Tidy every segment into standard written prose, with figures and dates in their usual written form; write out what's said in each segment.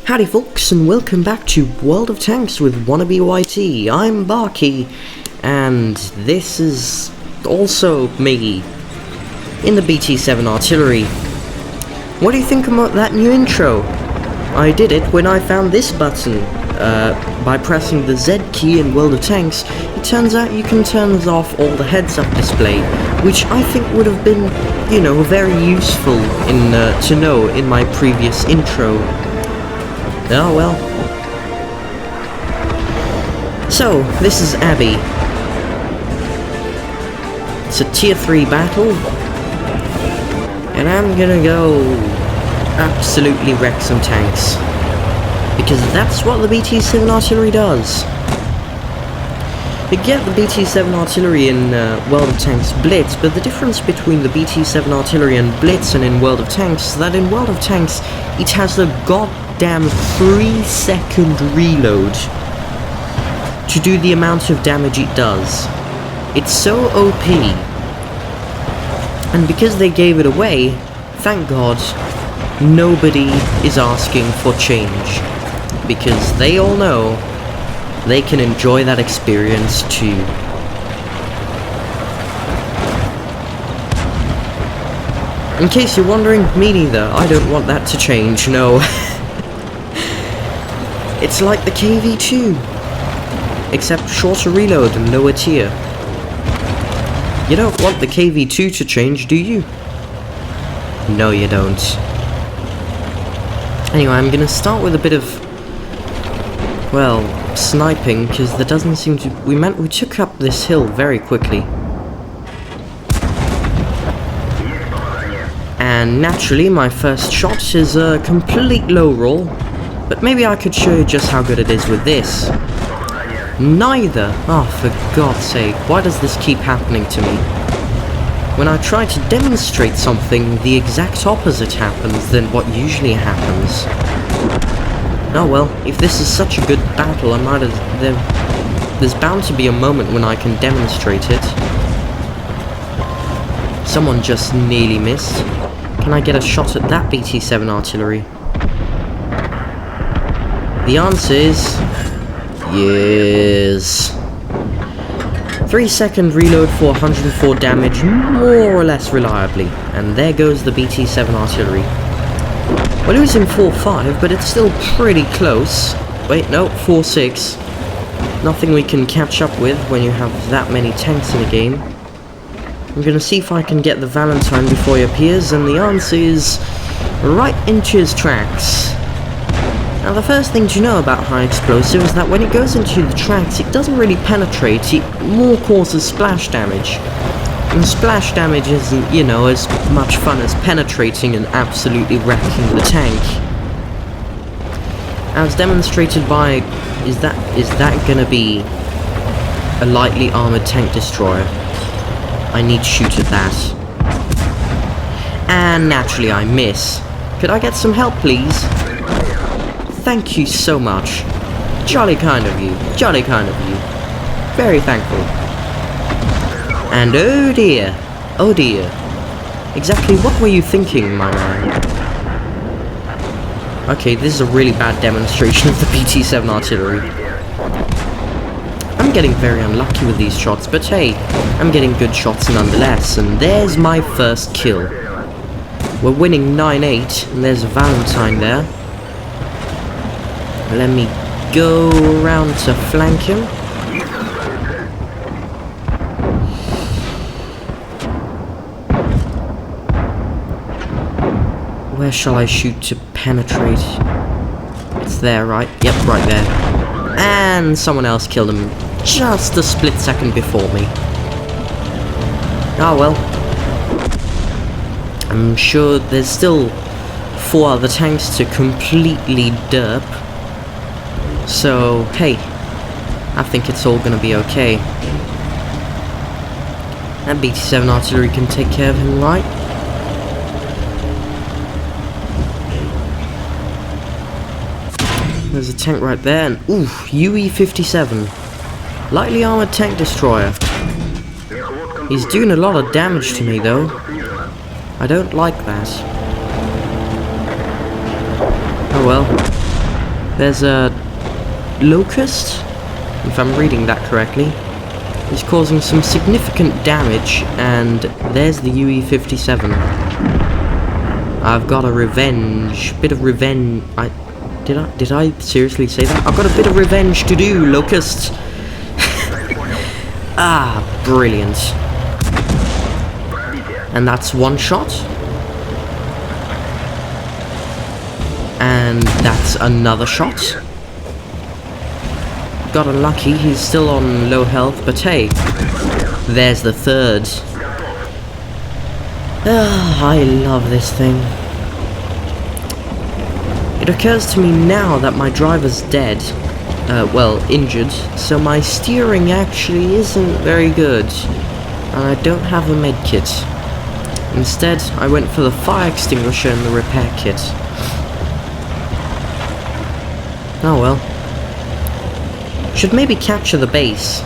Howdy folks, and welcome back to World of Tanks with Wannabe YT. I'm Barky, and this is also me in the BT-7 artillery. What do you think about that new intro? I did it when I found this button. By pressing the Z key in World of Tanks, it turns out you can turn off all the heads-up display, which I think would have been, very useful to know in my previous intro. Oh well. So, this is Abby. It's a tier 3 battle, and I'm gonna go absolutely wreck some tanks, because that's what the BT-7 artillery does. You get the BT-7 artillery in World of Tanks Blitz, but the difference between the BT-7 artillery and Blitz and in World of Tanks is that in World of Tanks it has a goddamn 3-second reload to do the amount of damage it does. It's so OP, and because they gave it away, thank God, nobody is asking for change, because they all know they can enjoy that experience too. In case you're wondering, me neither. I don't want that to change, no. It's like the KV-2, except shorter reload and lower tier. You don't want the KV-2 to change, do you? No, you don't. Anyway, I'm gonna start with a bit of, well, sniping, because there doesn't seem to... We took up this hill very quickly. And naturally, my first shot is a complete low roll, but maybe I could show you just how good it is with this. Neither! Oh, for God's sake, why does this keep happening to me? When I try to demonstrate something, the exact opposite happens than what usually happens. Oh well, if this is such a good battle, I might as... There's bound to be a moment when I can demonstrate it. Someone just nearly missed. Can I get a shot at that BT-7 artillery? The answer is... yes. 3-second reload for 104 damage, more or less reliably. And there goes the BT-7 artillery. We're losing 4-5, but it's still pretty close. Wait, no, 4-6. Nothing we can catch up with when you have that many tanks in a game. I'm gonna see if I can get the Valentine before he appears, and the answer is right into his tracks. Now, the first thing to know about high explosive is that when it goes into the tracks, it doesn't really penetrate, it more causes splash damage. And splash damage isn't, as much fun as penetrating and absolutely wrecking the tank. As demonstrated by... Is that gonna be a lightly armored tank destroyer? I need to shoot at that. And naturally I miss. Could I get some help, please? Thank you so much. Jolly kind of you. Jolly kind of you. Very thankful. And oh dear. Oh dear. Exactly what were you thinking, my man? Okay, this is a really bad demonstration of the BT-7 artillery. I'm getting very unlucky with these shots, but hey, I'm getting good shots nonetheless, and there's my first kill. We're winning 9-8, and there's a Valentine there. Let me go around to flank him. Where shall I shoot to penetrate? It's there, right? Yep, right there. And someone else killed him just a split second before me. Oh well. I'm sure there's still 4 other tanks to completely derp. So, hey, I think it's all gonna be okay. That BT-7 artillery can take care of him, right? There's a tank right there, and ooh, UE-57. Lightly armored tank destroyer. He's doing a lot of damage to me, though. I don't like that. Oh well. There's a locust, if I'm reading that correctly. He's causing some significant damage, and there's the UE-57. I've got a bit of revenge. Did I seriously say that? I've got a bit of revenge to do, locust. Ah, brilliant. And that's one shot. And that's another shot. Got unlucky, he's still on low health, but hey, there's the third. Ah, I love this thing. It occurs to me now that my driver's dead. Well, injured, so my steering actually isn't very good. And I don't have a medkit. Instead, I went for the fire extinguisher and the repair kit. Oh well. Should maybe capture the base.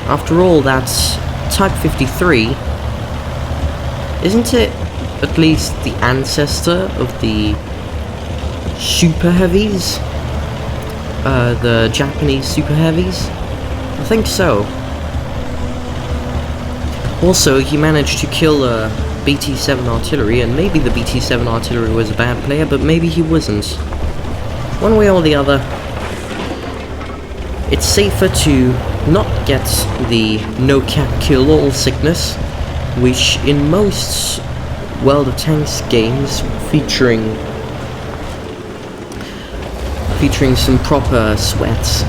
After all, that's Type 53. Isn't it at least the ancestor of the Super Heavies? The Japanese Super Heavies? I think so. Also, he managed to kill BT-7 artillery, and maybe the BT-7 artillery was a bad player, but maybe he wasn't. One way or the other, it's safer to not get the no-cap kill-all sickness, which in most World of Tanks games featuring some proper sweats,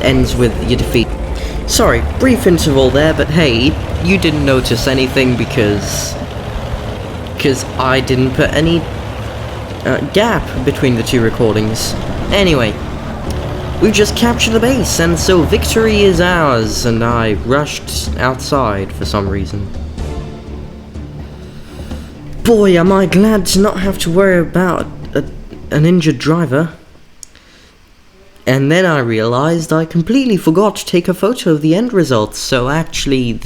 ends with your defeat. Sorry, brief interval there, but hey, you didn't notice anything because I didn't put any gap between the two recordings. Anyway, we've just captured the base, and so victory is ours, and I rushed outside for some reason. Boy, am I glad to not have to worry about an injured driver. And then I realized I completely forgot to take a photo of the end results, so actually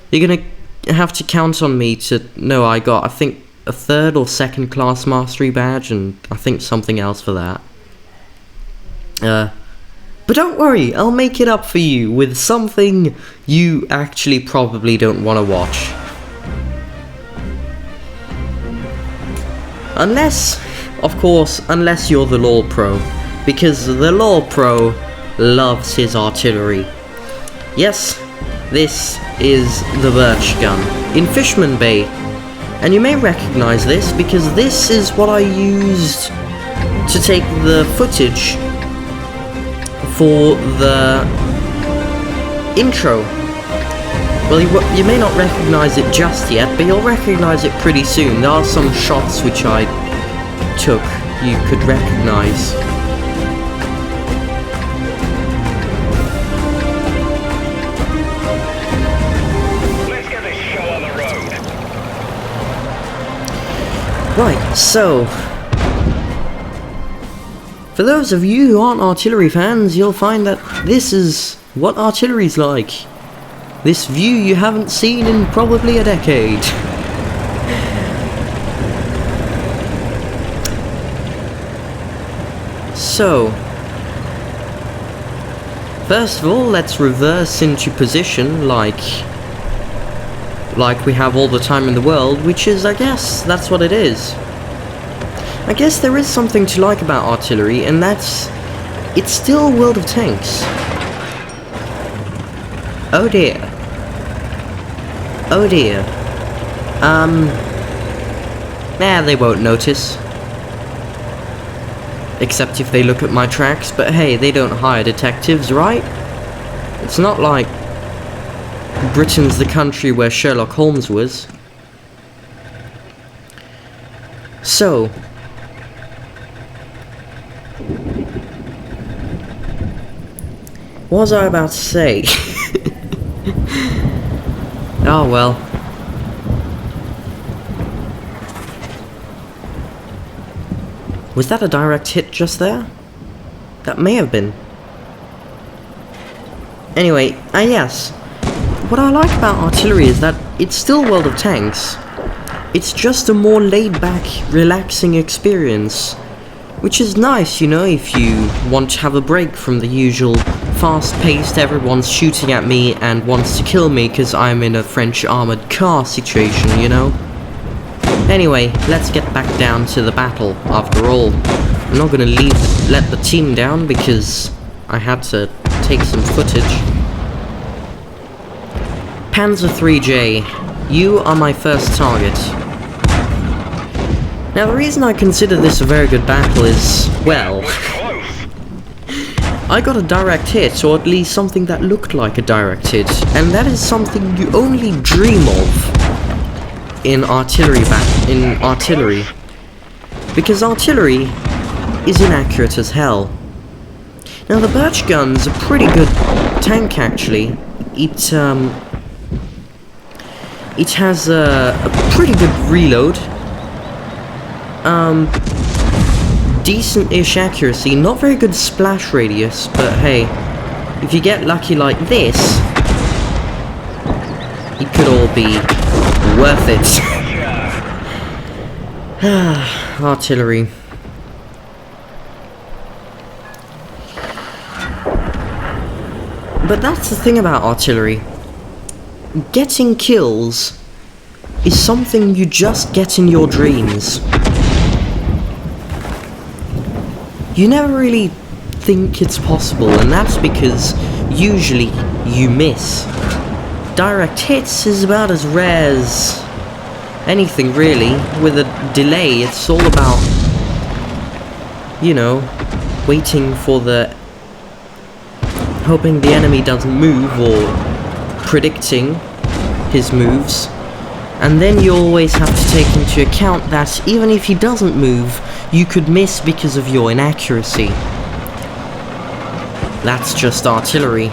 you're gonna have to count on me to know I got, I think, a 3rd or 2nd class mastery badge, and I think something else for that. But don't worry, I'll make it up for you with something you actually probably don't want to watch. Unless, of course, unless you're the Law Pro. Because the Law Pro loves his artillery. Yes, this is the Birch gun in Fishman Bay. And you may recognize this because this is what I used to take the footage for the intro. Well, you may not recognize it just yet, but you'll recognize it pretty soon. There are some shots which I took you could recognize. Right, so, for those of you who aren't artillery fans, you'll find that this is what artillery's like. This view you haven't seen in probably a decade. So, first of all, let's reverse into position like we have all the time in the world, which is, I guess, that's what it is. I guess there is something to like about artillery, and it's still World of Tanks. Oh dear. Oh dear. Nah, they won't notice. Except if they look at my tracks, but hey, they don't hire detectives, right? It's not like Britain's the country where Sherlock Holmes was. So, what was I about to say? Oh well. Was that a direct hit just there? That may have been. Anyway, yes. What I like about artillery is that it's still World of Tanks. It's just a more laid-back, relaxing experience. Which is nice, you know, if you want to have a break from the usual fast-paced, everyone's shooting at me and wants to kill me because I'm in a French armored car situation, you know? Anyway, let's get back down to the battle, after all. I'm not gonna let the team down because I had to take some footage. Panzer 3J, you are my first target. Now the reason I consider this a very good battle is, well, I got a direct hit, or at least something that looked like a direct hit, and that is something you only dream of in artillery because artillery is inaccurate as hell. Now the Birch gun's a pretty good tank actually. It has a pretty good reload. Decent-ish accuracy, not very good splash radius, but hey, if you get lucky like this, it could all be worth it. Artillery. But that's the thing about artillery. Getting kills is something you just get in your dreams. You never really think it's possible, and that's because usually you miss. Direct hits is about as rare as anything really. With a delay, it's all about, you know, waiting for hoping the enemy doesn't move, or predicting his moves. And then you always have to take into account that even if he doesn't move, you could miss because of your inaccuracy. That's just artillery.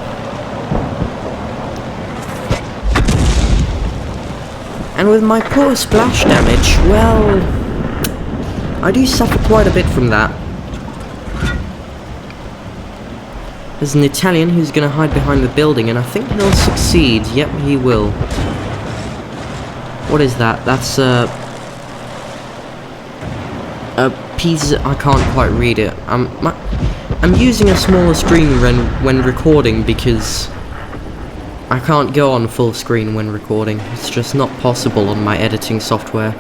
And with my poor splash damage, well, I do suffer quite a bit from that. There's an Italian who's gonna hide behind the building, and I think he'll succeed. Yep, he will. What is that? That's a piece. I can't quite read it. I'm using a smaller screen when recording because I can't go on full screen when recording. It's just not possible on my editing software.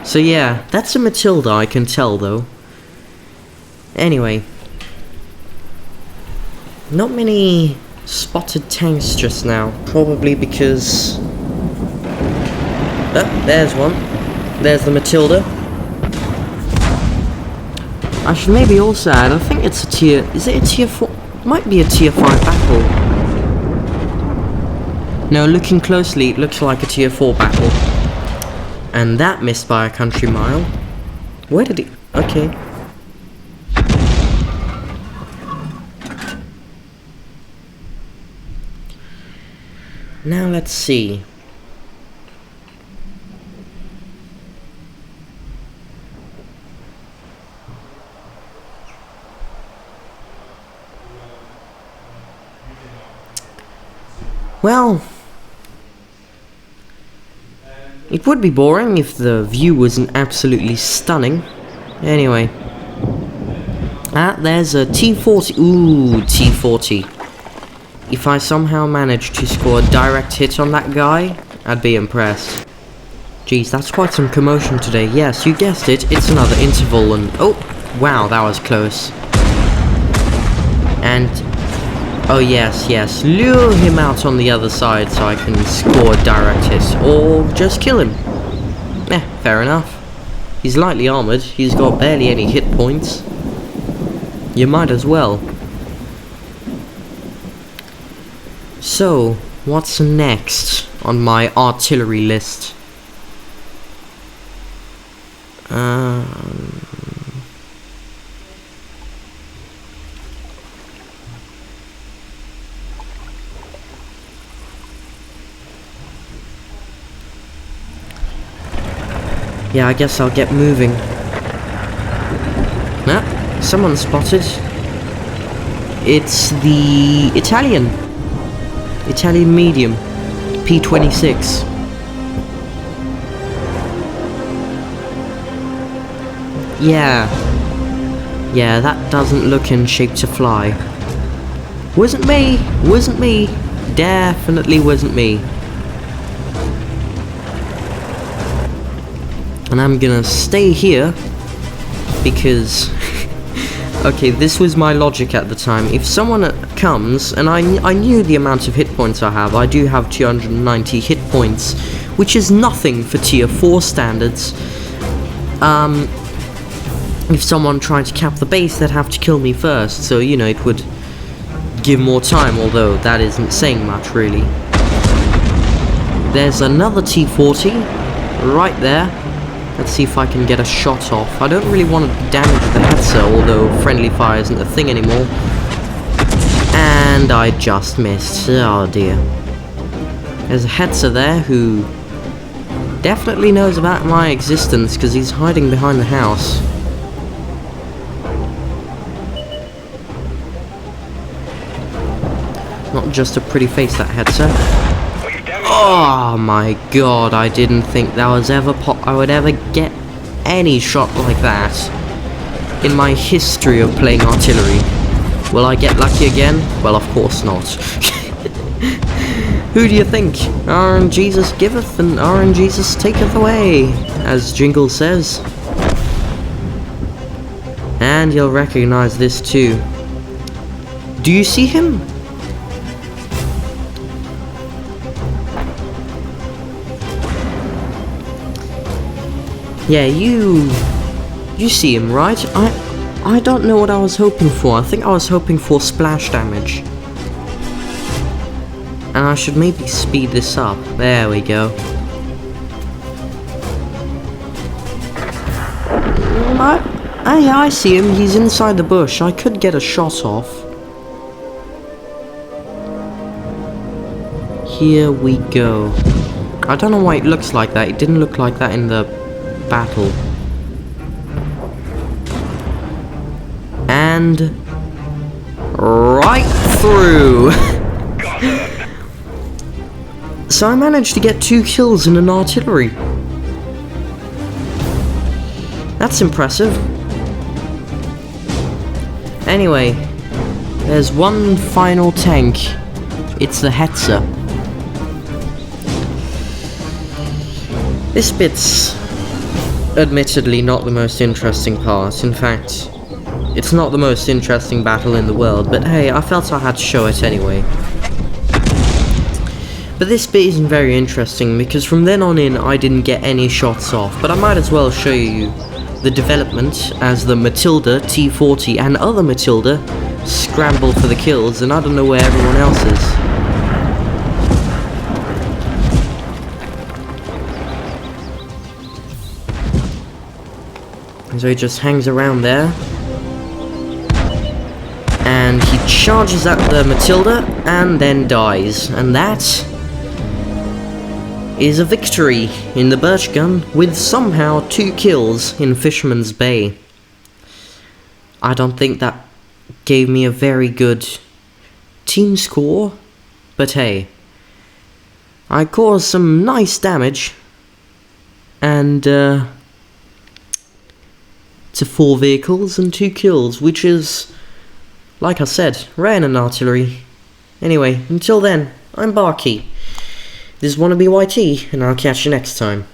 So yeah, that's a Matilda, I can tell though. Anyway, not many spotted tanks just now, probably because... Oh, there's one. There's the Matilda. I should maybe also add, I think it's a tier... Is it a tier 4? It might be a tier 5 battle. No, looking closely, it looks like a tier 4 battle. And that missed by a country mile. Where did he... Okay. Now let's see. Well, it would be boring if the view wasn't absolutely stunning. Anyway. There's a T-40. Ooh, T-40. If I somehow manage to score a direct hit on that guy, I'd be impressed. Geez, that's quite some commotion today. Yes, you guessed it, it's another interval and... Oh, wow, that was close. And... Oh yes, yes, lure him out on the other side so I can score a direct hit, or just kill him. Fair enough. He's lightly armoured, he's got barely any hit points. You might as well. So, what's next on my artillery list? Yeah, I guess I'll get moving. Someone spotted. It's the Italian medium, P26. Yeah. Yeah, that doesn't look in shape to fly. Wasn't me! Wasn't me! Definitely wasn't me. And I'm gonna stay here because okay, this was my logic at the time. If someone comes, and I knew the amount of hit points I have. I do have 290 hit points, which is nothing for tier 4 standards. If someone tried to cap the base, they'd have to kill me first, so you know, it would give more time, although that isn't saying much really. There's another T-40 right there. Let's see if I can get a shot off. I don't really want to damage the Hetzer, although friendly fire isn't a thing anymore. And I just missed. Oh dear. There's a Hetzer there who definitely knows about my existence because he's hiding behind the house. Not just a pretty face, that Hetzer. Oh my god, I didn't think that was I would ever get any shot like that in my history of playing artillery. Will I get lucky again? Well, of course not. Who do you think? RNGesus giveth and RNGesus taketh away, as Jingle says. And you'll recognize this too. Do you see him? Yeah, you see him, right? I don't know what I was hoping for. I think I was hoping for splash damage. And I should maybe speed this up. There we go. I see him. He's inside the bush. I could get a shot off. Here we go. I don't know why it looks like that. It didn't look like that in the battle. And right through. So I managed to get 2 kills in an artillery. That's impressive. Anyway, there's one final tank. It's the Hetzer. This bit's admittedly not the most interesting part. In fact, it's not the most interesting battle in the world, but hey, I felt I had to show it anyway. But this bit isn't very interesting, because from then on in, I didn't get any shots off, but I might as well show you the development as the Matilda, T-40, and other Matilda scramble for the kills, and I don't know where everyone else is. So he just hangs around there. And he charges at the Matilda and then dies. And that is a victory in the Birch Gun with somehow 2 kills in Fisherman's Bay. I don't think that gave me a very good team score. But hey, I caused some nice damage. And to 4 vehicles and 2 kills, which is, like I said, rare in an artillery. Anyway, until then, I'm Barky. This is Wannabe YT, and I'll catch you next time.